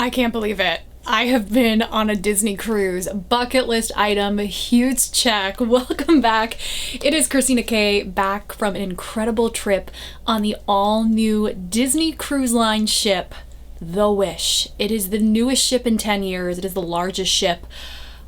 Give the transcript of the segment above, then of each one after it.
I can't believe it. I have been on a Disney cruise, bucket list item, huge check. Welcome back. It is Christina K, back from an incredible trip on the all-new Disney Cruise Line ship, The Wish. It is the newest ship in 10 years. It is the largest ship.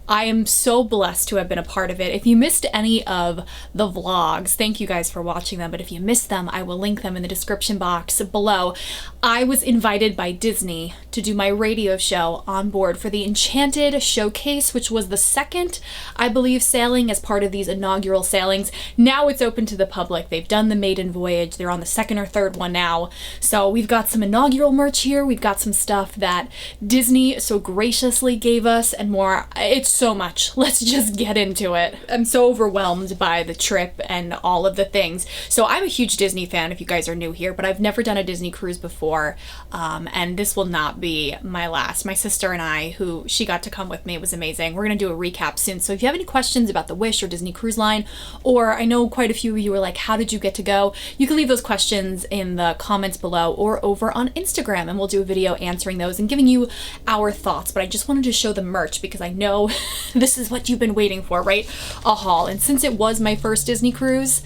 I am so blessed to have been a part of it. If you missed any of the vlogs, thank you guys for watching them, but if you missed them, I will link them in the description box below. I was invited by Disney to do my radio show on board for the Enchanted Showcase, which was the second, I believe, sailing as part of these inaugural sailings. Now it's open to the public. They've done the maiden voyage. They're on the second or third one now. So we've got some inaugural merch here. We've got some stuff that Disney so graciously gave us and more. It's so much. Let's just get into it. I'm so overwhelmed by the trip and all of the things. So I'm a huge Disney fan if you guys are new here, but I've never done a Disney cruise before. And this will not be my last. My sister and I, who she got to come with me, it was amazing. We're going to do a recap soon. So if you have any questions about the Wish or Disney Cruise Line, or I know quite a few of you were like, how did you get to go? You can leave those questions in the comments below or over on Instagram, and we'll do a video answering those and giving you our thoughts. But I just wanted to show the merch because I know this is what you've been waiting for, right? A haul. And since it was my first Disney cruise,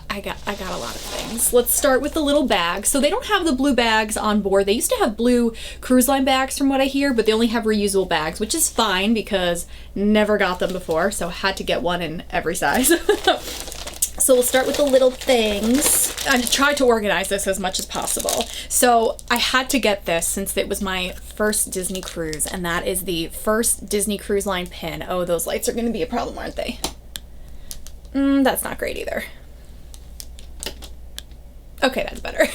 I got a lot of things. Let's start with the little bags. So they don't have the blue bags on board. They used to have blue cruise line bags from what I hear, but they only have reusable bags, which is fine because never got them before, so had to get one in every size. So we'll start with the little things. I tried to organize this as much as possible. So I had to get this since it was my first Disney cruise, and that is the first Disney Cruise Line pin. Oh, those lights are going to be a problem, aren't they? That's not great either. Okay, that's better.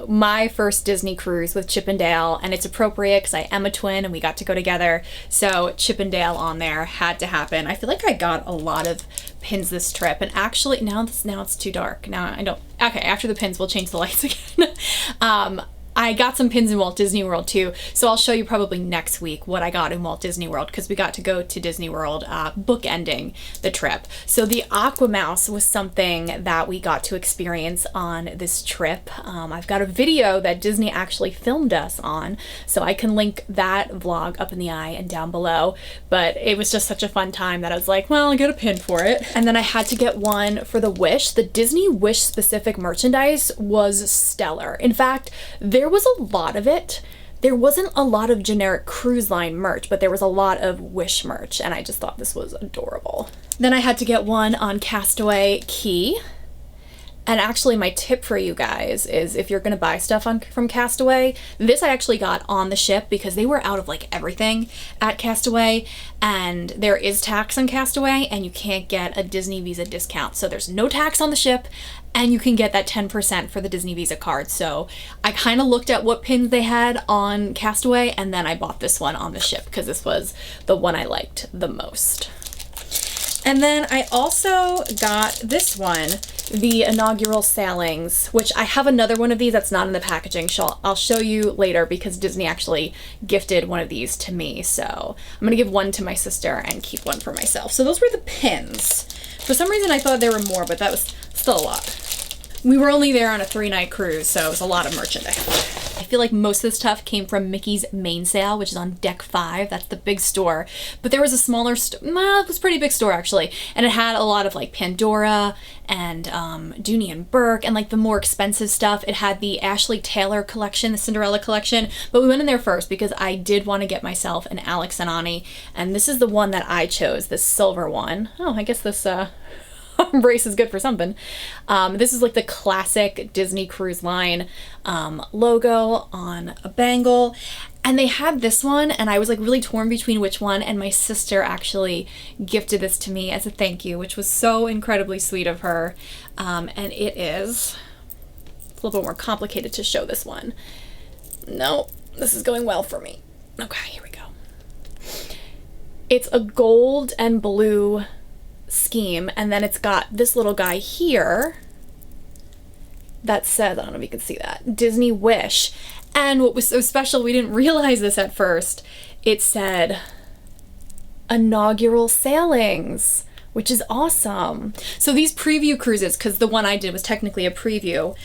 My first Disney cruise with Chip and Dale, and it's appropriate because I am a twin and we got to go together. So Chip and Dale on there had to happen. I feel like I got a lot of pins this trip, and actually now it's too dark. Now I don't. Okay, after the pins, we'll change the lights again. I got some pins in Walt Disney World too, so I'll show you probably next week what I got in Walt Disney World because we got to go to Disney World bookending the trip. So the Aqua Mouse was something that we got to experience on this trip. I've got a video that Disney actually filmed us on, so I can link that vlog up in the eye and down below, but it was just such a fun time that I was like, well, I'll get a pin for it. And then I had to get one for the Wish. The Disney Wish specific merchandise was stellar. In fact, there was a lot of it. There wasn't a lot of generic cruise line merch, but there was a lot of Wish merch, and I just thought this was adorable. Then I had to get one on Castaway Key. And actually my tip for you guys is if you're gonna buy stuff from Castaway, this I actually got on the ship because they were out of like everything at Castaway, and there is tax on Castaway and you can't get a Disney Visa discount. So there's no tax on the ship and you can get that 10% for the Disney Visa card. So I kind of looked at what pins they had on Castaway and then I bought this one on the ship because this was the one I liked the most. And then I also got this one, the Inaugural Sailings, which I have another one of these that's not in the packaging. I'll show you later because Disney actually gifted one of these to me. So I'm gonna give one to my sister and keep one for myself. So those were the pins. For some reason I thought there were more, but that was still a lot. We were only there on a 3-night cruise, so it was a lot of merchandise. I feel like most of the stuff came from Mickey's Mainsail, which is on deck 5. That's the big store. But there was a smaller store, well, it was a pretty big store actually, and it had a lot of like Pandora and Dooney and Burke and like the more expensive stuff. It had the Ashley Taylor collection, the Cinderella collection, but we went in there first because I did want to get myself an Alex and Ani, and this is the one that I chose, this silver one. Oh, I guess this brace is good for something. This is like the classic Disney Cruise Line logo on a bangle, and they had this one and I was like really torn between which one, and my sister actually gifted this to me as a thank you, which was so incredibly sweet of her. And it is a little bit more complicated to show this one. No, this is going well for me. Okay, here we go. It's a gold and blue scheme, and then it's got this little guy here that says, I don't know if you can see that, Disney Wish. And what was so special, we didn't realize this at first, it said Inaugural Sailings, which is awesome. So these preview cruises, because the one I did was technically a preview,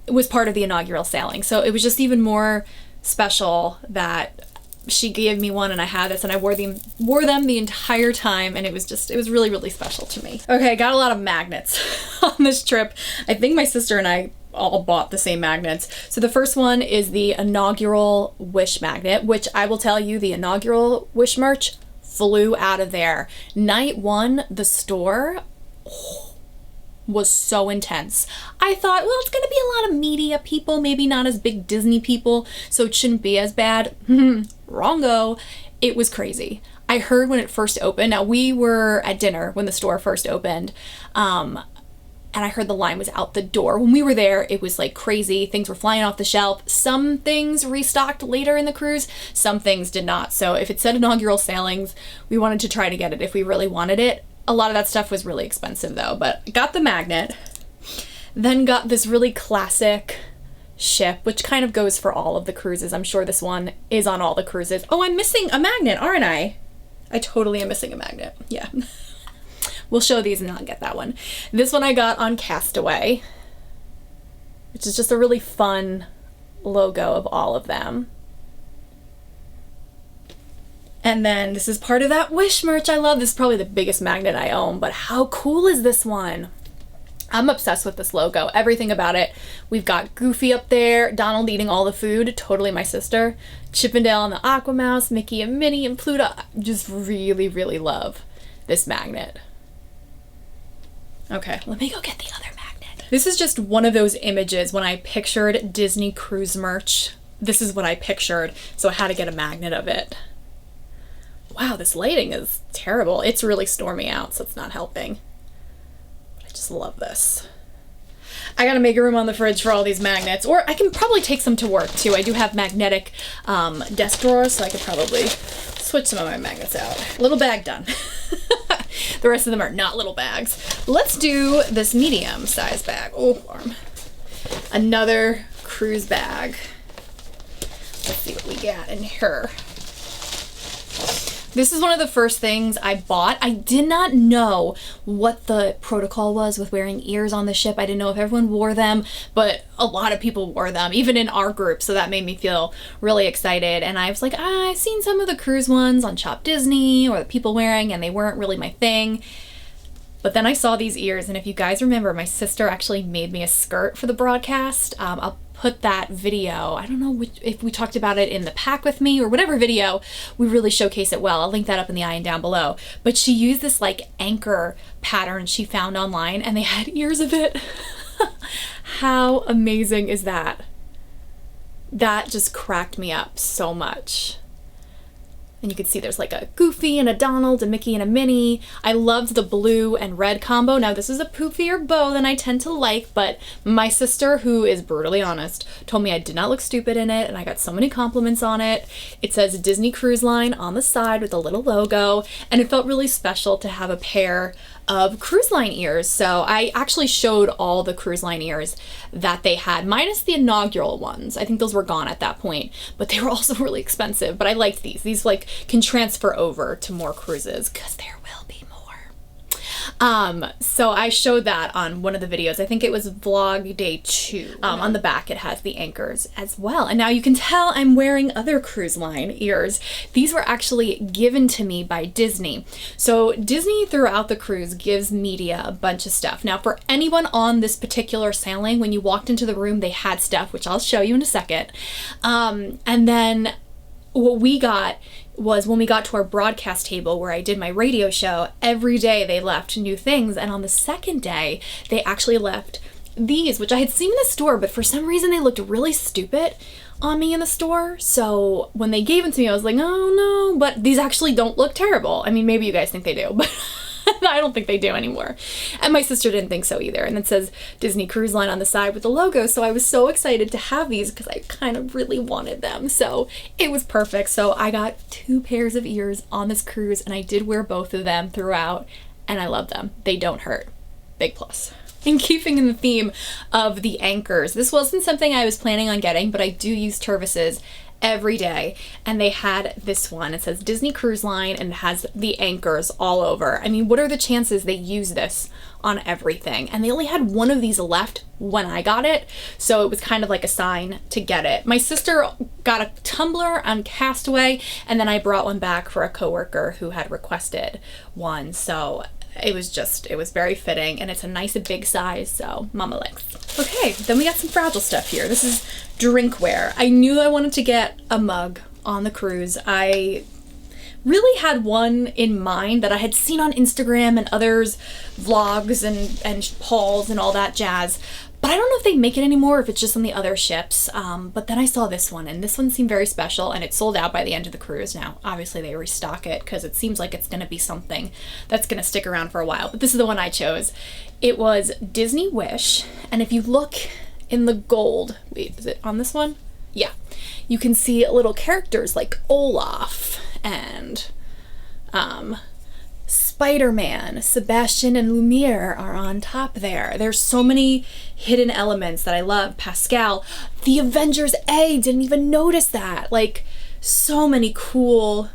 was part of the Inaugural Sailing. So it was just even more special that she gave me one and I had this and I wore them the entire time, and it was really, really special to me. Okay, I got a lot of magnets on this trip. I think my sister and I all bought the same magnets. So the first one is the inaugural wish magnet, which I will tell you, the inaugural wish merch flew out of there. Night one, the store was so intense. I thought, well, it's gonna be a lot of media people, maybe not as big Disney people, so it shouldn't be as bad. Wrongo. It was crazy. I heard when it first opened, now we were at dinner when the store first opened, and I heard the line was out the door. When we were there, it was like crazy. Things were flying off the shelf. Some things restocked later in the cruise, some things did not. So if it said Inaugural Sailings, we wanted to try to get it if we really wanted it. A lot of that stuff was really expensive though, but got the magnet, then got this really classic ship, which kind of goes for all of the cruises. I'm sure this one is on all the cruises. Oh, I'm missing a magnet, aren't I? I totally am missing a magnet. Yeah. We'll show these and I'll get that one. This one I got on Castaway, which is just a really fun logo of all of them. And then this is part of that Wish merch I love. This is probably the biggest magnet I own, but how cool is this one? I'm obsessed with this logo, everything about it. We've got Goofy up there, Donald eating all the food, totally my sister, Chip and Dale and the Aqua Mouse, Mickey and Minnie and Pluto. Just really, really love this magnet. Okay, let me go get the other magnet. This is just one of those images when I pictured Disney cruise merch. This is what I pictured, so I had to get a magnet of it. Wow, this lighting is terrible. It's really stormy out, so it's not helping. But I just love this. I gotta make a room on the fridge for all these magnets, or I can probably take some to work too. I do have magnetic desk drawers, so I could probably switch some of my magnets out. Little bag done. The rest of them are not little bags. Let's do this medium size bag. Oh, arm. Another cruise bag. Let's see what we got in here. This is one of the first things I bought. I did not know what the protocol was with wearing ears on the ship. I didn't know if everyone wore them, but a lot of people wore them, even in our group, so that made me feel really excited. And I was like, I've seen some of the cruise ones on Shop Disney or the people wearing, and they weren't really my thing. But then I saw these ears, and if you guys remember, my sister actually made me a skirt for the broadcast. I'll put that video, I don't know if we talked about it in the pack with me or whatever video, we really showcase it well. I'll link that up in the eye and down below. But she used this like anchor pattern she found online, and they had ears of it. How amazing is that? That just cracked me up so much. And you can see there's like a Goofy and a Donald, a Mickey and a Minnie. I loved the blue and red combo. Now this is a poofier bow than I tend to like, but my sister, who is brutally honest, told me I did not look stupid in it, and I got so many compliments on it. It says Disney Cruise Line on the side with a little logo, and it felt really special to have a pair of cruise line ears. So I actually showed all the cruise line ears that they had, minus the inaugural ones. I think those were gone at that point, but they were also really expensive. But I liked these. These like can transfer over to more cruises because there will be more. So I showed that on one of the videos. I think it was vlog day 2. On the back it has the anchors as well. And now you can tell I'm wearing other cruise line ears. These were actually given to me by Disney. So Disney throughout the cruise gives media a bunch of stuff. Now for anyone on this particular sailing, when you walked into the room, they had stuff, which I'll show you in a second. And then what we got was when we got to our broadcast table where I did my radio show, every day they left new things. And on the second day, they actually left these, which I had seen in the store, but for some reason they looked really stupid on me in the store. So when they gave them to me, I was like, oh no, but these actually don't look terrible. I mean, maybe you guys think they do, but I don't think they do anymore. And my sister didn't think so either. And it says Disney Cruise Line on the side with the logo. So I was so excited to have these because I kind of really wanted them. So it was perfect. So I got 2 pairs of ears on this cruise, and I did wear both of them throughout, and I love them. They don't hurt. Big plus. In keeping in the theme of the anchors, this wasn't something I was planning on getting, but I do use Tervis's every day. And they had this one. It says Disney Cruise Line and it has the anchors all over. I mean, what are the chances they use this on everything? And they only had one of these left when I got it, so it was kind of like a sign to get it. My sister got a tumbler on Castaway, and then I brought one back for a coworker who had requested one, so it was very fitting, and it's a nice big size, so mama likes. Okay, then we got some fragile stuff here. This is drinkware. I knew I wanted to get a mug on the cruise. I really had one in mind that I had seen on Instagram and others' vlogs and hauls and all that jazz. But I don't know if they make it anymore, if it's just on the other ships. But then I saw this one, and this one seemed very special, and it sold out by the end of the cruise. Now, obviously they restock it because it seems like it's going to be something that's going to stick around for a while. But this is the one I chose. It was Disney Wish, and if you look in the gold, wait, is it on this one? Yeah. You can see little characters like Olaf and Spider-Man, Sebastian and Lumiere are on top there. There's so many hidden elements that I love. Pascal, the Avengers A, didn't even notice that. Like, so many cool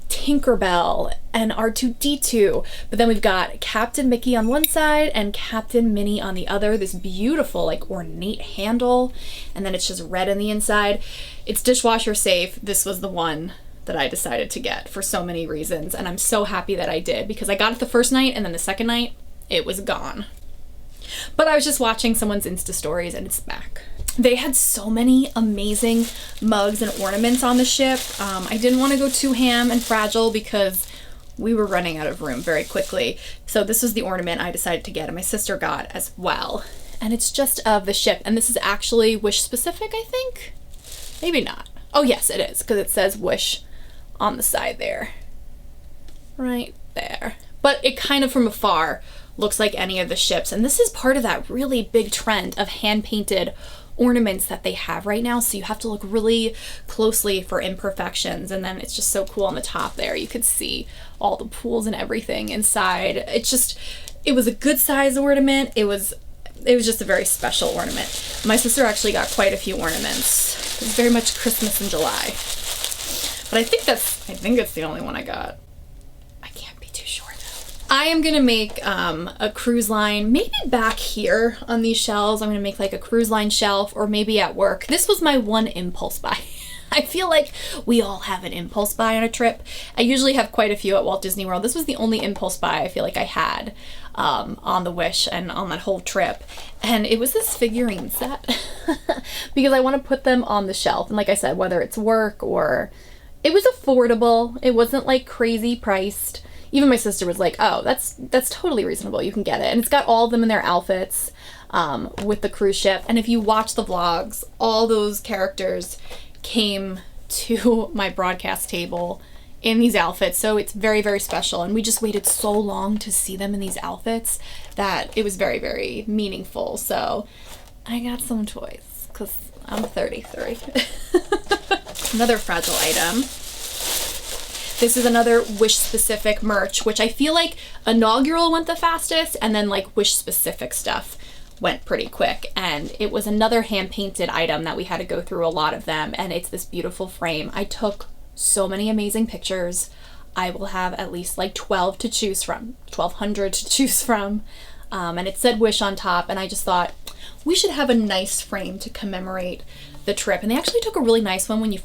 Tinkerbell and R2-D2. But then we've got Captain Mickey on one side and Captain Minnie on the other. This beautiful, like, ornate handle. And then it's just red on the inside. It's dishwasher safe. This was the one that I decided to get for so many reasons, and I'm so happy that I did, because I got it the first night and then the second night it was gone. But I was just watching someone's Insta stories and it's back. They had so many amazing mugs and ornaments on the ship. I didn't want to go too ham and fragile because we were running out of room very quickly. So this was the ornament I decided to get, and my sister got as well. And it's just of the ship, and this is actually Wish specific, I think. Maybe not. Oh yes, it is, because it says Wish on the side there, right there. But it kind of from afar looks like any of the ships, and this is part of that really big trend of hand-painted ornaments that they have right now, so you have to look really closely for imperfections. And then it's just so cool on the top there. You could see all the pools and everything inside. It was a good size ornament. It was just a very special ornament. My sister actually got quite a few ornaments. It was very much Christmas in July. But I think it's the only one I got. I can't be too sure though. I am gonna make a cruise line, maybe back here on these shelves. I'm gonna make like a cruise line shelf, or maybe at work. This was my one impulse buy. I feel like we all have an impulse buy on a trip. I usually have quite a few at Walt Disney World. This was the only impulse buy I feel like I had on the Wish and on that whole trip. And it was this figurine set because I want to put them on the shelf. And like I said, whether it's work or... It was affordable. It wasn't like crazy priced. Even my sister was like, oh, that's totally reasonable. You can get it. And it's got all of them in their outfits with the cruise ship. And if you watch the vlogs, all those characters came to my broadcast table in these outfits. So it's very, very special. And we just waited so long to see them in these outfits that it was very, very meaningful. So I got some toys because I'm 33. Another fragile item. This is another Wish specific merch, which I feel like Inaugural went the fastest, and then like Wish specific stuff went pretty quick. And it was another hand painted item that we had to go through a lot of them, and it's this beautiful frame. I took so many amazing pictures. I will have at least like 12 to choose from, 1,200 to choose from. And it said Wish on top, and I just thought we should have a nice frame to commemorate the trip. And they actually took a really nice one when you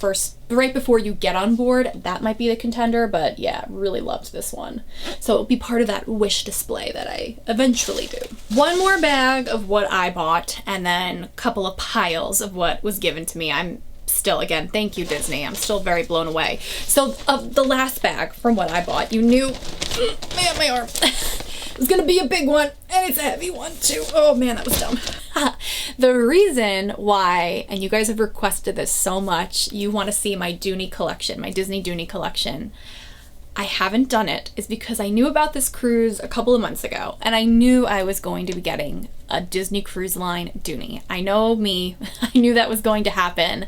right before you get on board. That might be the contender, but yeah, really loved this one. So it'll be part of that Wish display that I eventually do. One more bag of what I bought, and then a couple of piles of what was given to me. I'm still, again, thank you Disney, I'm still very blown away. So the last bag from what I bought, you knew, man, my arm. It was gonna be a big one, and it's a heavy one too. Oh man, that was dumb. The reason why, and you guys have requested this so much, you want to see my Dooney collection, my Disney Dooney collection. I haven't done it, is because I knew about this cruise a couple of months ago, and I knew I was going to be getting a Disney Cruise Line Dooney. I know me, I knew that was going to happen,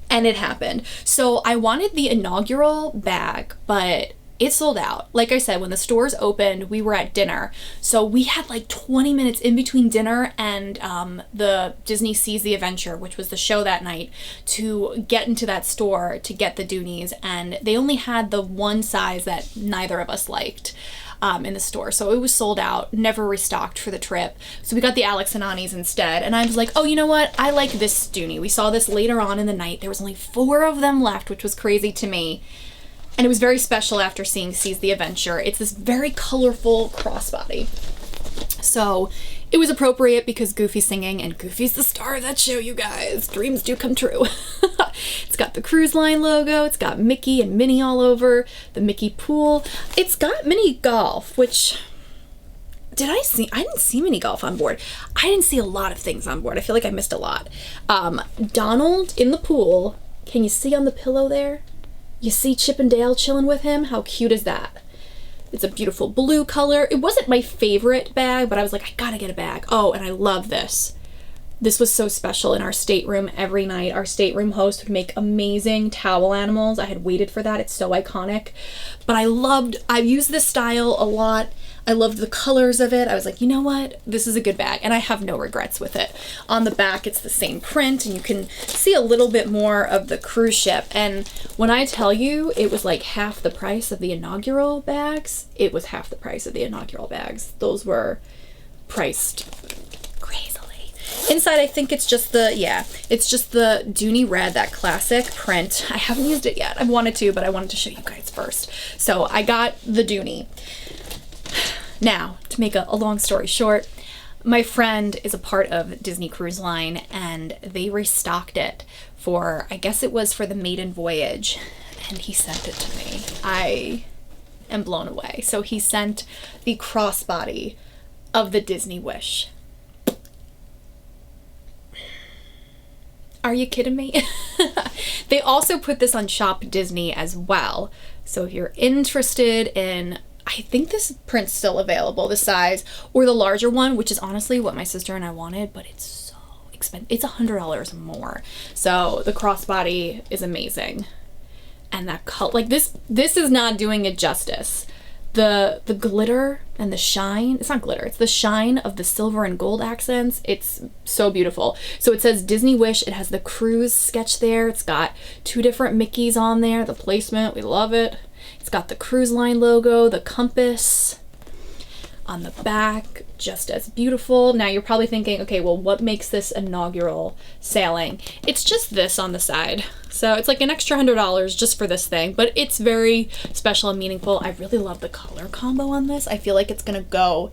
and it happened. So I wanted the inaugural bag, but it sold out. Like I said, when the stores opened, we were at dinner. So we had like 20 minutes in between dinner and the Disney Seas the Adventure, which was the show that night, to get into that store to get the Dooneys. And they only had the one size that neither of us liked in the store. So it was sold out, never restocked for the trip. So we got the Alex and Annie's instead. And I was like, oh, you know what? I like this Dooney. We saw this later on in the night. There was only 4 of them left, which was crazy to me. And it was very special after seeing Seas the Adventure. It's this very colorful crossbody. So it was appropriate because Goofy's singing, and Goofy's the star of that show, you guys. Dreams do come true. It's got the cruise line logo. It's got Mickey and Minnie all over the Mickey pool. It's got mini golf, which... I didn't see mini golf on board. I didn't see a lot of things on board. I feel like I missed a lot. Donald in the pool. Can you see on the pillow there? You see Chip and Dale chilling with him? How cute is that? It's a beautiful blue color. It wasn't my favorite bag, but I was like, I gotta get a bag. Oh, and I love this. This was so special in our stateroom every night. Our stateroom host would make amazing towel animals. I had waited for that. It's so iconic. But I used this style a lot. I loved the colors of it. I was like, you know what? This is a good bag, and I have no regrets with it. On the back, it's the same print, and you can see a little bit more of the cruise ship. And when I tell you it was like half the price of the inaugural bags, it was half the price of the inaugural bags. Those were priced crazily. Inside, I think it's just the Dooney red, that classic print. I haven't used it yet. I wanted to, but I wanted to show you guys first. So I got the Dooney. Now, to make a long story short, my friend is a part of Disney Cruise Line, and they restocked it for, I guess it was for the maiden voyage, and he sent it to me. I am blown away. So he sent the crossbody of the Disney Wish. Are you kidding me? They also put this on Shop Disney as well. So if you're interested in, I think this print's still available, the size, or the larger one, which is honestly what my sister and I wanted, but it's so expensive. It's $100 more. So the crossbody is amazing. And that color, like this is not doing it justice. The glitter and the shine, it's not glitter, it's the shine of the silver and gold accents. It's so beautiful. So it says Disney Wish. It has the cruise sketch there. It's got 2 different Mickeys on there. The placement, we love it. It's got the cruise line logo, the compass on the back, just as beautiful. Now you're probably thinking, okay, well, what makes this inaugural sailing? It's just this on the side. So it's like an extra $100 just for this thing, but it's very special and meaningful. I really love the color combo on this. I feel like it's gonna go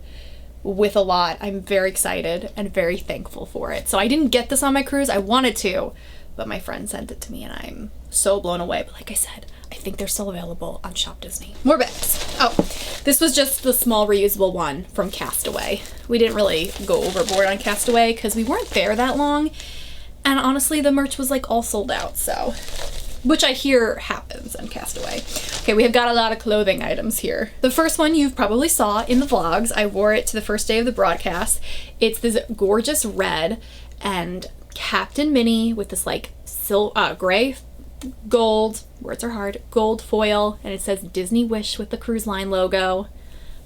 with a lot. I'm very excited and very thankful for it. So I didn't get this on my cruise. I wanted to, but my friend sent it to me and I'm so blown away. But like I said, I think they're still available on Shop Disney. More bags. Oh, this was just the small reusable one from Castaway. We didn't really go overboard on Castaway because we weren't there that long. And honestly, the merch was like all sold out, so, which I hear happens on Castaway. Okay, we have got a lot of clothing items here. The first one you've probably saw in the vlogs. I wore it to the first day of the broadcast. It's this gorgeous red and Captain Minnie with this like gray gold, words are hard, gold foil, and it says Disney Wish with the cruise line logo.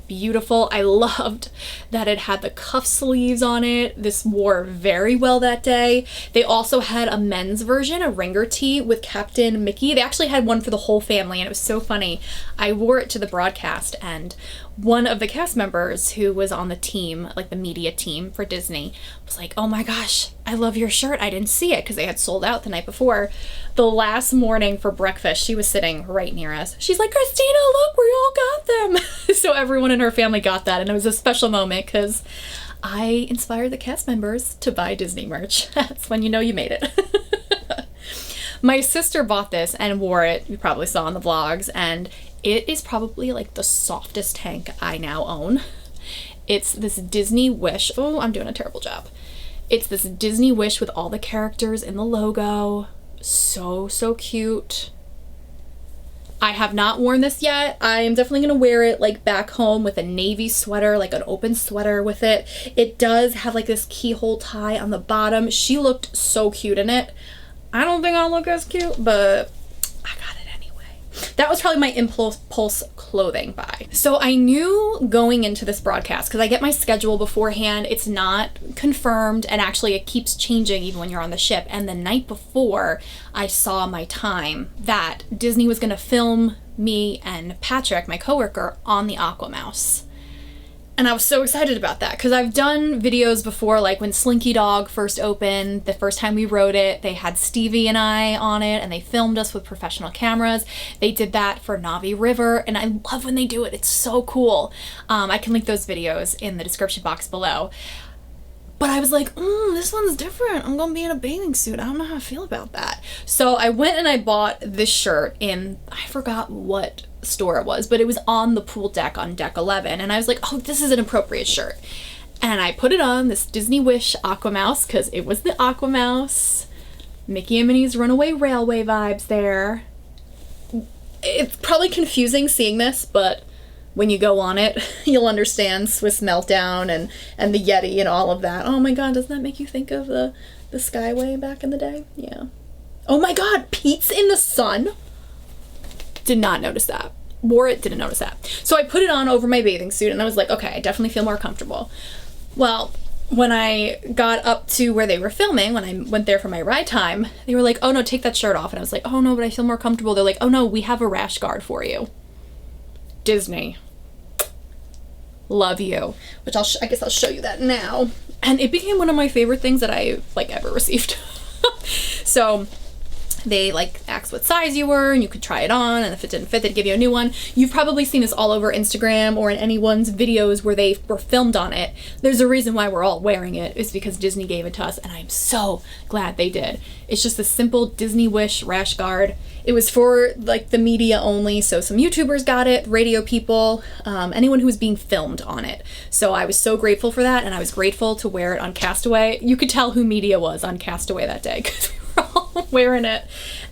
Beautiful. I loved that it had the cuff sleeves on it. This wore very well that day. They also had a men's version, a ringer tee with Captain Mickey. They actually had one for the whole family, and it was so funny. I wore it to the broadcast, and one of the cast members who was on the team, like the media team for Disney, was like, oh my gosh, I love your shirt. I didn't see it because they had sold out the night before. The last morning for breakfast, she was sitting right near us. She's like, Christina, look, we all got them. So everyone in her family got that, and it was a special moment because I inspired the cast members to buy Disney merch. That's when you know you made it. My sister bought this and wore it, you probably saw in the vlogs, and it is probably like the softest tank I now own. It's this Disney Wish. Oh, I'm doing a terrible job. It's this Disney Wish with all the characters in the logo. So, so cute. I have not worn this yet. I am definitely going to wear it like back home with a navy sweater, like an open sweater with it. It does have like this keyhole tie on the bottom. She looked so cute in it. I don't think I'll look as cute, but I got it anyway. that was probably my impulse clothing buy. So I knew going into this broadcast, because I get my schedule beforehand, it's not confirmed, and actually it keeps changing even when you're on the ship. And the night before, I saw my time that Disney was going to film me and Patrick, my coworker, on the Aquamouse. And I was so excited about that because I've done videos before, like when Slinky Dog first opened, the first time we rode it, they had Stevie and I on it and they filmed us with professional cameras. They did that for Navi River and I love when they do it. It's so cool. I can link those videos in the description box below. But I was like, this one's different. I'm gonna be in a bathing suit. I don't know how I feel about that. So I went and I bought this shirt in, I forgot what store it was, but it was on the pool deck on deck 11. And I was like, oh, this is an appropriate shirt. And I put it on this Disney Wish Aquamouse because it was the Aquamouse. Mickey and Minnie's Runaway Railway vibes there. It's probably confusing seeing this, but when you go on it, you'll understand Swiss Meltdown and the Yeti and all of that. Oh my God, doesn't that make you think of the Skyway back in the day? Yeah. Oh my God, Pete's in the Sun? Did not notice that. Wore it, didn't notice that. So I put it on over my bathing suit and I was like, okay, I definitely feel more comfortable. Well, when I got up to where they were filming, when I went there for my ride time, they were like, oh no, take that shirt off. And I was like, oh no, but I feel more comfortable. They're like, oh no, we have a rash guard for you. Disney. Love you. Which I guess I'll show you that now. And it became one of my favorite things that I ever received. So they asked what size you were and you could try it on, and if it didn't fit, they'd give you a new one. You've probably seen this all over Instagram or in anyone's videos where they were filmed on it. There's a reason why we're all wearing it. It's because Disney gave it to us and I'm so glad they did. It's just a simple Disney Wish rash guard. It was for the media only, so some YouTubers got it, radio people, anyone who was being filmed on it. So I was so grateful for that, and I was grateful to wear it on Castaway. You could tell who media was on Castaway that day because we were all wearing it,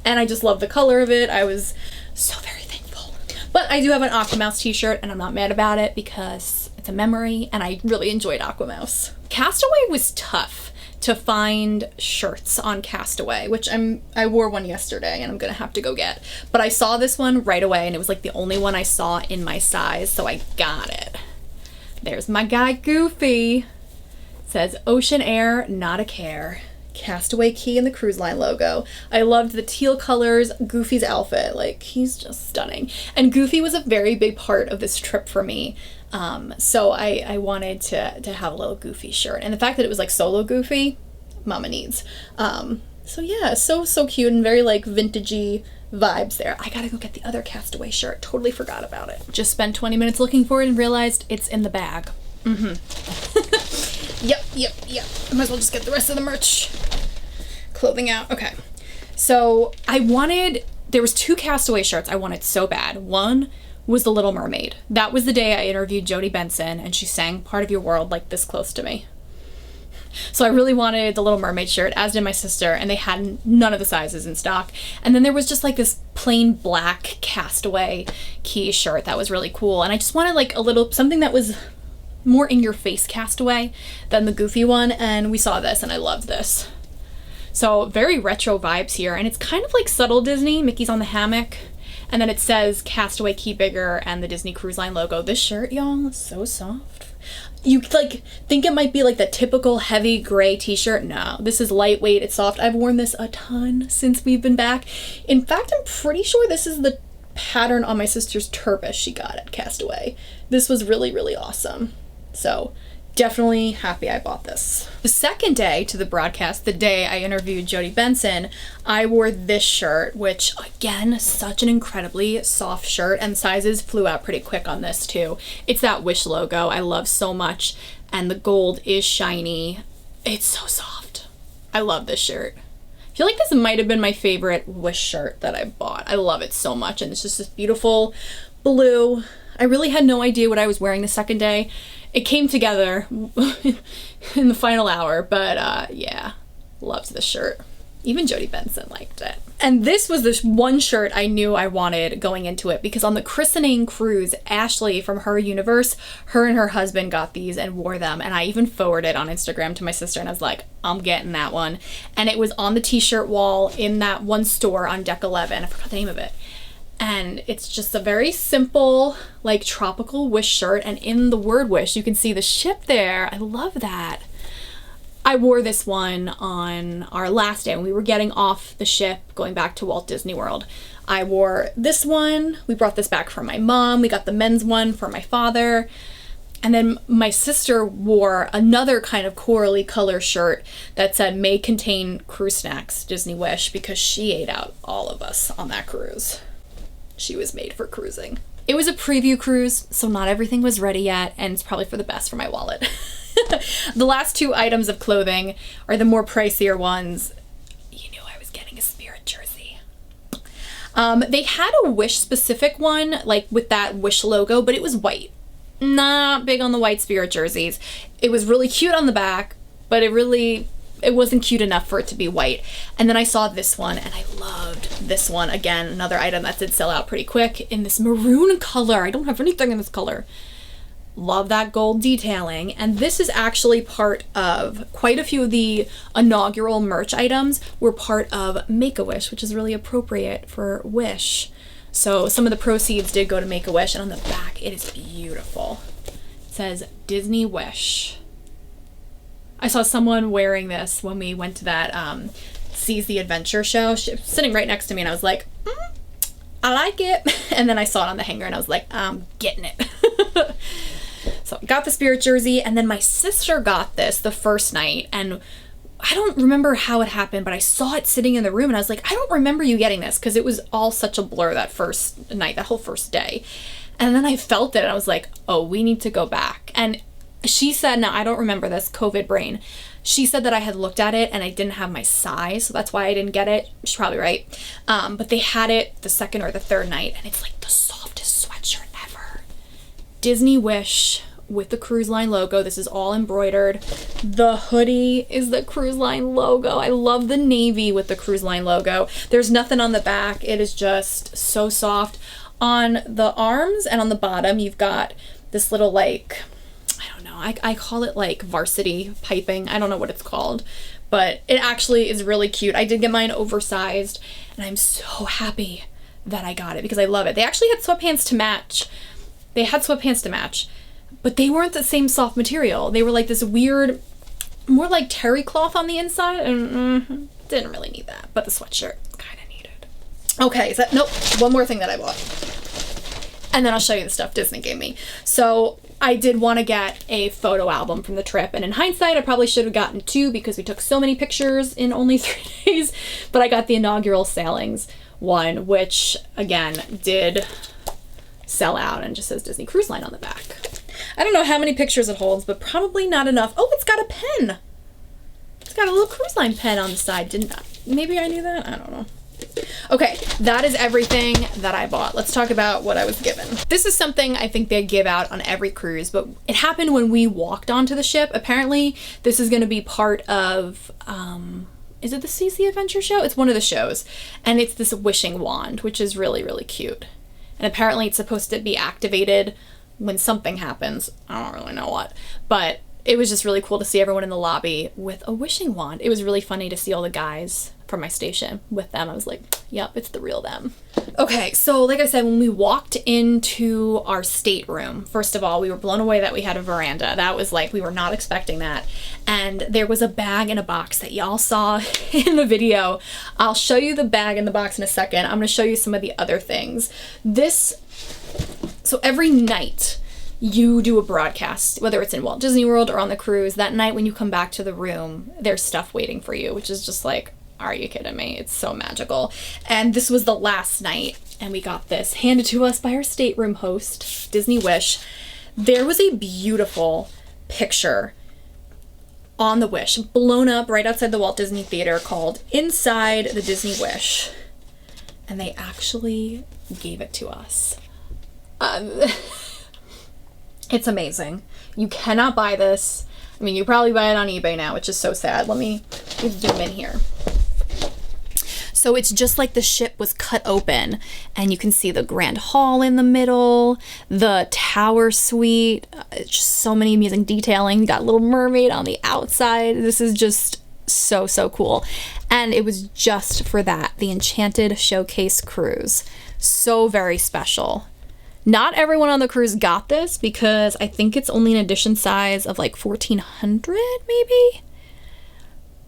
and I just love the color of it. I was so very thankful. But I do have an Aquamouse t-shirt, and I'm not mad about it because it's a memory, and I really enjoyed Aquamouse. Castaway was tough to find shirts on Castaway, which I wore one yesterday and I'm gonna have to go get. But I saw this one right away and it was the only one I saw in my size, so I got it. There's my guy Goofy. It says Ocean Air, not a care. Castaway Key and the cruise line logo. I loved the teal colors, Goofy's outfit, he's just stunning. And Goofy was a very big part of this trip for me. So I wanted to have a little Goofy shirt, and the fact that it was solo Goofy, mama needs. So yeah, so cute and very vintagey vibes there. I gotta go get the other Castaway shirt. Totally forgot about it. Just spent 20 minutes looking for it and realized it's in the bag. Yep. I might as well just get the rest of the merch clothing out. Okay. So there was 2 Castaway shirts I wanted so bad. One was The Little Mermaid. That was the day I interviewed Jodie Benson and she sang Part of Your World this close to me. So I really wanted the Little Mermaid shirt, as did my sister, and they had none of the sizes in stock. And then there was just this plain black Castaway Key shirt that was really cool. And I just wanted a little, something that was more in your face Castaway than the Goofy one. And we saw this and I loved this. So very retro vibes here. And it's kind of subtle Disney. Mickey's on the hammock. And then it says Castaway Key Bigger and the Disney Cruise Line logo. This shirt, y'all, is so soft. You think it might be the typical heavy gray t-shirt. No, this is lightweight, it's soft. I've worn this a ton since we've been back. In fact, I'm pretty sure this is the pattern on my sister's turban she got at Castaway. This was really, really awesome. So definitely happy I bought this. The second day to the broadcast, the day I interviewed Jodie Benson, I wore this shirt, which again, such an incredibly soft shirt, and sizes flew out pretty quick on this too. It's that Wish logo I love so much, and the gold is shiny. It's so soft. I love this shirt. I feel like this might have been my favorite Wish shirt that I bought. I love it so much, and it's just this beautiful blue. I really had no idea what I was wearing the second day. It came together in the final hour, but yeah, loved this shirt. Even Jodie Benson liked it. And this was this one shirt I knew I wanted going into it because on the christening cruise, Ashley from her universe, her and her husband got these and wore them. And I even forwarded on Instagram to my sister and I was like, I'm getting that one. And it was on the t-shirt wall in that one store on deck 11. I forgot the name of it. And it's just a very simple, like, tropical wish shirt. And in the word wish, you can see the ship there. I love that. I wore this one on our last day when we were getting off the ship, going back to Walt Disney World. I wore this one. We brought this back for my mom. We got the men's one for my father. And then my sister wore another kind of corally color shirt that said, may contain cruise snacks, Disney Wish, because she ate out all of us on that cruise. She was made for cruising. It was a preview cruise, so not everything was ready yet, and it's probably for the best for my wallet. The last two items of clothing are the more pricier ones. You knew I was getting a Spirit jersey. They had a Wish specific one, like with that Wish logo, but it was white. Not big on the white Spirit jerseys. It was really cute on the back, but it wasn't cute enough for it to be white. And then I saw this one and I loved this one. Again, another item that did sell out pretty quick in this maroon color. I don't have anything in this color. Love that gold detailing. And this is actually part of quite a few of the inaugural merch items were part of Make-A-Wish, which is really appropriate for Wish. So some of the proceeds did go to Make-A-Wish, and on the back it is beautiful. It says Disney Wish. I saw someone wearing this when we went to that Seize the Adventure show. She was sitting right next to me and I was like, I like it. And then I saw it on the hanger and I was like, I'm getting it. So I got the Spirit jersey, and then my sister got this the first night, and I don't remember how it happened, but I saw it sitting in the room and I was like, I don't remember you getting this, because it was all such a blur that first night, that whole first day. And then I felt it and I was like, oh, we need to go back. And she said, now I don't remember this, COVID brain. She said that I had looked at it and I didn't have my size, so that's why I didn't get it. She's probably right. But they had it the second or the third night, and it's like the softest sweatshirt ever. Disney Wish with the cruise line logo. This is all embroidered. The hoodie is the cruise line logo. I love the navy with the cruise line logo. There's nothing on the back. It is just so soft. On the arms and on the bottom, you've got this little, like, I don't know, I call it like varsity piping. I don't know what it's called, but it actually is really cute. I did get mine oversized, and I'm so happy that I got it because I love it. They actually had sweatpants to match. They had sweatpants to match, but they weren't the same soft material. They were like this weird, more like terry cloth on the inside, and didn't really need that, but the sweatshirt kind of needed. Okay, so nope, one more thing that I bought. And then I'll show you the stuff Disney gave me. So I did want to get a photo album from the trip, and in hindsight, I probably should have gotten 2 because we took so many pictures in only 3 days, but I got the Inaugural Sailings one, which again did sell out and just says Disney Cruise Line on the back. I don't know how many pictures it holds, but probably not enough. Oh, it's got a pen. It's got a little cruise line pen on the side. Maybe I knew that? I don't know. Okay, that is everything that I bought. Let's talk about what I was given. This is something I think they give out on every cruise, but it happened when we walked onto the ship. Apparently, this is going to be part of, is it the Seize the Adventure show? It's one of the shows, and it's this wishing wand, which is really, really cute. And apparently it's supposed to be activated when something happens. I don't really know what, but it was just really cool to see everyone in the lobby with a wishing wand. It was really funny to see all the guys from my station with them. I was like, yep, it's the real them. Okay, so like I said, when we walked into our stateroom, first of all, we were blown away that we had a veranda. That was like, we were not expecting that. And there was a bag in a box that y'all saw in the video. I'll show you the bag in the box in a second. I'm gonna show you some of the other things. So every night, you do a broadcast, whether it's in Walt Disney World or on the cruise. That night when you come back to the room, there's stuff waiting for you, which is just like, are you kidding me? It's so magical. And this was the last night, and we got this handed to us by our stateroom host, Disney Wish. There was a beautiful picture on the Wish, blown up right outside the Walt Disney Theater, called Inside the Disney Wish. And they actually gave it to us. It's amazing. You cannot buy this. I mean, you probably buy it on eBay now, which is so sad. Let me zoom in here. So it's just like the ship was cut open, and you can see the Grand Hall in the middle, the Tower Suite, just so many amazing detailing. You got Little Mermaid on the outside. This is just so, so cool. And it was just for that, the Enchanted Showcase Cruise. So very special. Not everyone on the cruise got this because I think it's only an edition size of like 1400 maybe.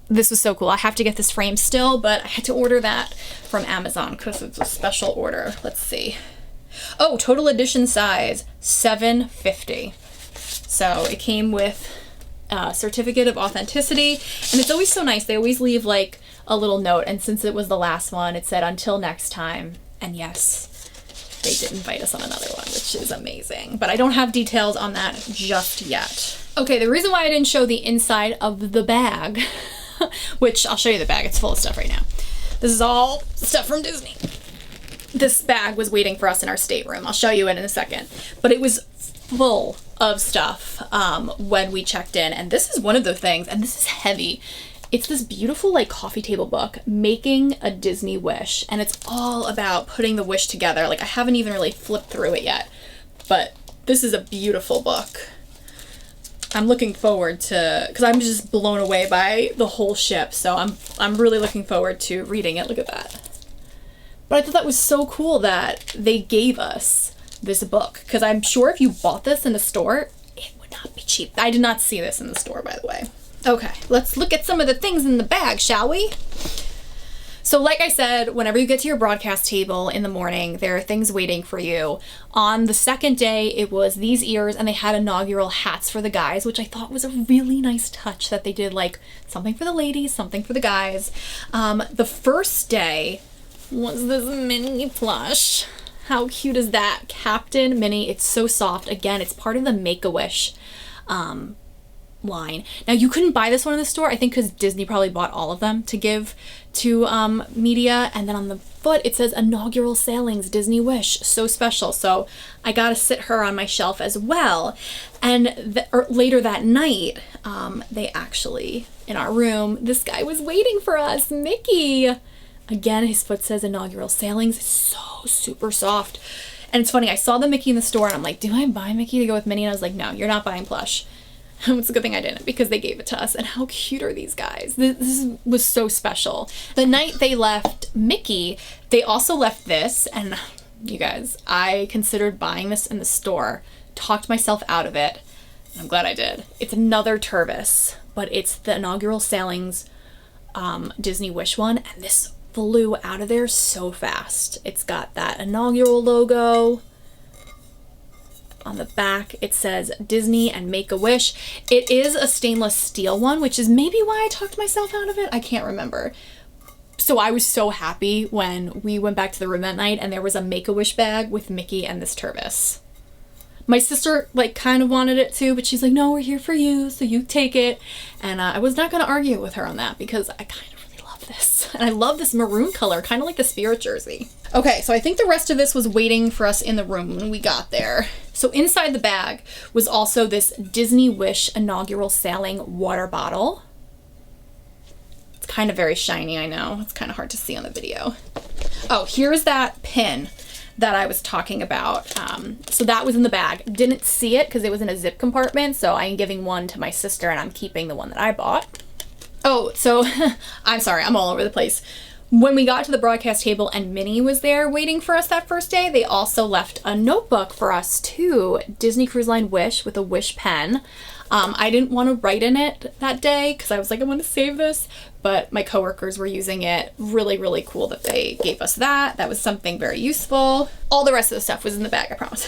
This was so cool. I have to get this frame still, but I had to order that from Amazon because it's a special order. Let's see. Oh, total edition size, $750. So it came with a certificate of authenticity, and it's always so nice. They always leave like a little note, and since it was the last one, it said until next time. And yes, they did invite us on another one, which is amazing. But I don't have details on that just yet. Okay, the reason why I didn't show the inside of the bag, which I'll show you the bag. It's full of stuff right now. This is all stuff from Disney. This bag was waiting for us in our stateroom. I'll show you it in a second. But it was full of stuff when we checked in. And this is one of the things, and this is heavy. It's this beautiful like coffee table book, Making a Disney Wish. And it's all about putting the wish together. Like I haven't even really flipped through it yet, but this is a beautiful book. I'm looking forward to, because I'm just blown away by the whole ship. So I'm really looking forward to reading it. Look at that. But I thought that was so cool that they gave us this book, because I'm sure if you bought this in the store, it would not be cheap. I did not see this in the store, by the way. Okay, let's look at some of the things in the bag, shall we? So like I said, whenever you get to your broadcast table in the morning, there are things waiting for you. On the second day, it was these ears, and they had inaugural hats for the guys, which I thought was a really nice touch that they did, like something for the ladies, something for the guys. The first day was this mini plush. How cute is that? Captain Minnie. It's so soft. Again, it's part of the Make-A-Wish line. Now, you couldn't buy this one in the store, I think because Disney probably bought all of them to give to media. And then on the foot, it says Inaugural Sailings, Disney Wish. So special. So I got to sit her on my shelf as well. And later that night, they actually, in our room, this guy was waiting for us, Mickey. Again, his foot says Inaugural Sailings. It's so super soft. And it's funny, I saw the Mickey in the store and I'm like, do I buy Mickey to go with Minnie? And I was like, no, you're not buying plush. It's a good thing I didn't, because they gave it to us. And how cute are these guys? This was so special. The night they left Mickey, they also left this. And you guys, I considered buying this in the store, talked myself out of it. I'm glad I did. It's another Tervis, but it's the Inaugural Sailings Disney Wish one. And this flew out of there so fast. It's got that inaugural logo. On the back, it says Disney and Make-A-Wish. It is a stainless steel one, which is maybe why I talked myself out of it. I can't remember. So I was so happy when we went back to the room that night and there was a Make-A-Wish bag with Mickey and this Tervis. My sister like kind of wanted it too, but she's like, no, we're here for you, so you take it. And I was not going to argue with her on that because I kind of really love this. And I love this maroon color, kind of like the Spirit jersey. Okay, so I think the rest of this was waiting for us in the room when we got there. So inside the bag was also this Disney Wish Inaugural Sailing water bottle. It's kind of very shiny, I know. It's kind of hard to see on the video. Oh, here's that pin that I was talking about. So that was in the bag. Didn't see it because it was in a zip compartment, so I'm giving one to my sister and I'm keeping the one that I bought. Oh, so I'm sorry, I'm all over the place. When we got to the broadcast table and Minnie was there waiting for us that first day, they also left a notebook for us too. Disney Cruise Line Wish with a wish pen. I didn't want to write in it that day because I was like, I want to save this, but my coworkers were using it. Really, really cool that they gave us that. That was something very useful. All the rest of the stuff was in the bag, I promise.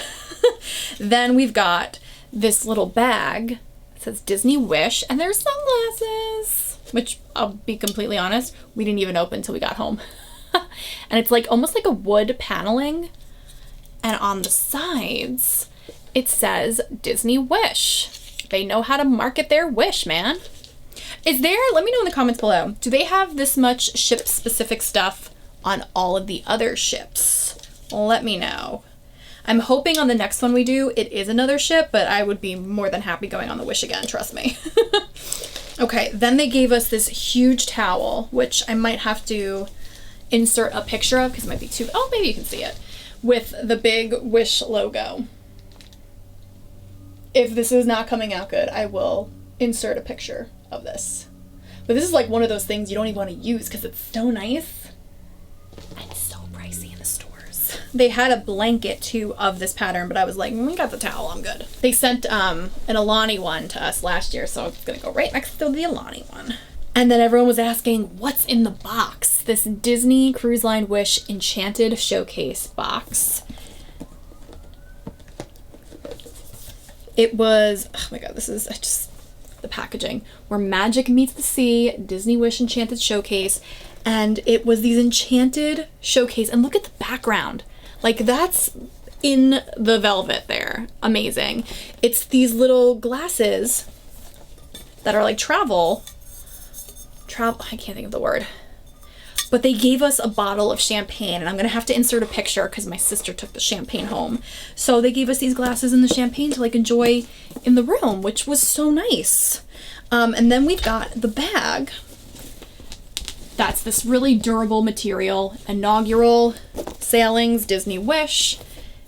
Then we've got this little bag. It says Disney Wish, and there's sunglasses, which I'll be completely honest, we didn't even open until we got home. And it's like almost like a wood paneling. And on the sides, it says Disney Wish. They know how to market their wish, man. Is there, let me know in the comments below, do they have this much ship-specific stuff on all of the other ships? Let me know. I'm hoping on the next one we do, it is another ship, but I would be more than happy going on the Wish again, trust me. Okay, then they gave us this huge towel, which I might have to insert a picture of because it might be too, oh, maybe you can see it, with the big Wish logo. If this is not coming out good, I will insert a picture of this. But this is like one of those things you don't even want to use because it's so nice and so pricey in the stores. They had a blanket too of this pattern, but I was like, we got the towel, I'm good. They sent an Alani one to us last year, so it's gonna go right next to the Alani one. And then everyone was asking, what's in the box? This Disney Cruise Line Wish Enchanted Showcase Box. It was, oh my god, this is just the packaging. Where magic meets the sea, Disney Wish Enchanted Showcase. And it was these enchanted showcase. And look at the background. Like, that's in the velvet there. Amazing. It's these little glasses that are like travel, I can't think of the word. But they gave us a bottle of champagne, and I'm gonna have to insert a picture because my sister took the champagne home. So they gave us these glasses and the champagne to like enjoy in the room, which was so nice. And then we've got the bag. That's this really durable material, Inaugural Sailings Disney Wish.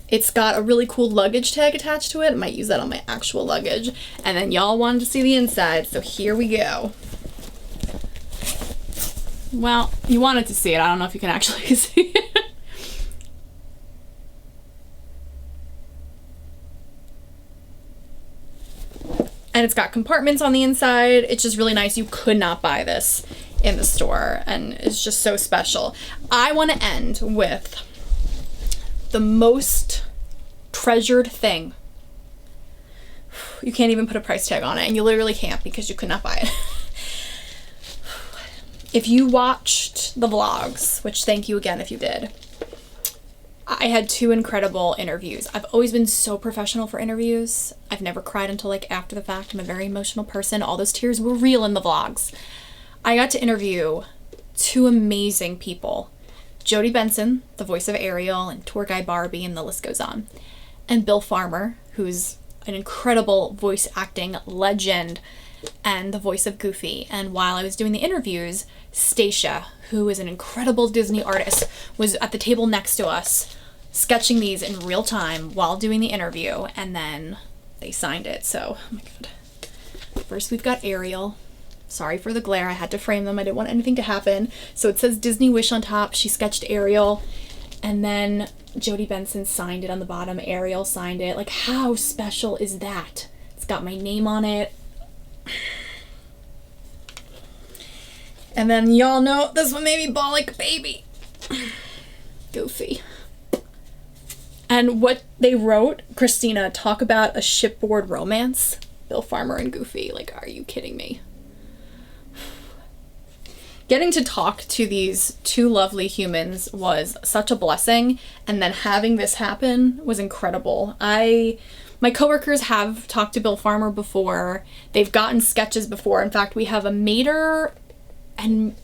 It's got a really cool luggage tag attached to it. I might use that on my actual luggage. And then y'all wanted to see the inside, so here we go. Well, you wanted to see it. I don't know if you can actually see it. And it's got compartments on the inside. It's just really nice. You could not buy this in the store, and it's just so special. I want to end with the most treasured thing. You can't even put a price tag on it, and you literally can't because you could not buy it. If you watched the vlogs, which thank you again if you did, I had 2 incredible interviews. I've always been so professional for interviews. I've never cried until like after the fact. I'm a very emotional person. All those tears were real in the vlogs. I got to interview 2 amazing people. Jodie Benson, the voice of Ariel and tour guide Barbie, and the list goes on. And Bill Farmer, who's an incredible voice acting legend and the voice of Goofy. And while I was doing the interviews, Stacia, who is an incredible Disney artist, was at the table next to us sketching these in real time while doing the interview, and then they signed it. So, oh my god. First we've got Ariel. Sorry for the glare, I had to frame them. I didn't want anything to happen. So it says Disney Wish on top. She sketched Ariel, and then Jodie Benson signed it on the bottom. Ariel signed it. Like, how special is that? It's got my name on it. And then y'all know this one made me bawl like a baby. Goofy. And what they wrote, Christina, talk about a shipboard romance. Bill Farmer and Goofy. Like, are you kidding me? Getting to talk to these 2 lovely humans was such a blessing, and then having this happen was incredible. My coworkers have talked to Bill Farmer before. They've gotten sketches before. In fact, we have a Mater and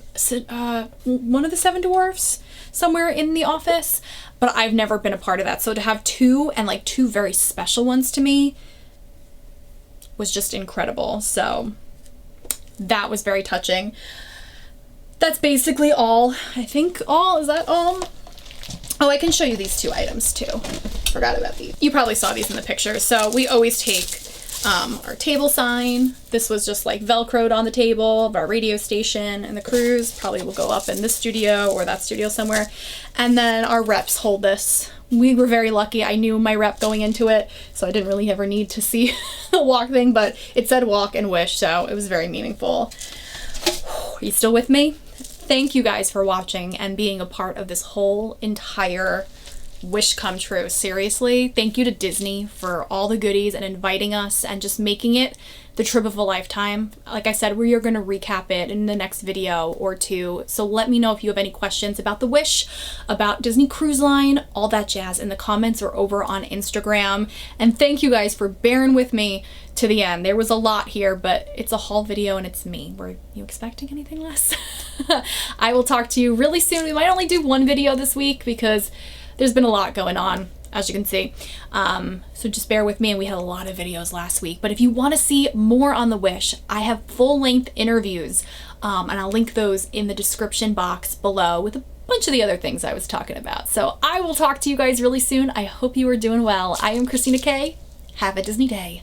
one of the 7 Dwarfs somewhere in the office, but I've never been a part of that. So to have 2, and like 2 very special ones to me, was just incredible. So that was very touching. That's basically all. I think all. Is that all? Oh, I can show you these 2 items too. Forgot about these. You probably saw these in the picture. So we always take our table sign. This was just like Velcroed on the table of our radio station, and the cruise probably will go up in this studio or that studio somewhere. And then our reps hold this. We were very lucky. I knew my rep going into it, so I didn't really ever need to see the walk thing, but it said walk and wish, so it was very meaningful. Are you still with me? Thank you guys for watching and being a part of this whole entire wish come true. Seriously, thank you to Disney for all the goodies and inviting us and just making it the trip of a lifetime. Like I said, we are going to recap it in the next video or 2. So let me know if you have any questions about the wish, about Disney Cruise Line, all that jazz in the comments or over on Instagram. And thank you guys for bearing with me to the end. There was a lot here, but it's a haul video and it's me. Were you expecting anything less? I will talk to you really soon. We might only do 1 video this week because there's been a lot going on, as you can see. So just bear with me, and we had a lot of videos last week. But if you want to see more on the Wish, I have full-length interviews, and I'll link those in the description box below with a bunch of the other things I was talking about. So I will talk to you guys really soon. I hope you are doing well. I am Christina K. Have a Disney day.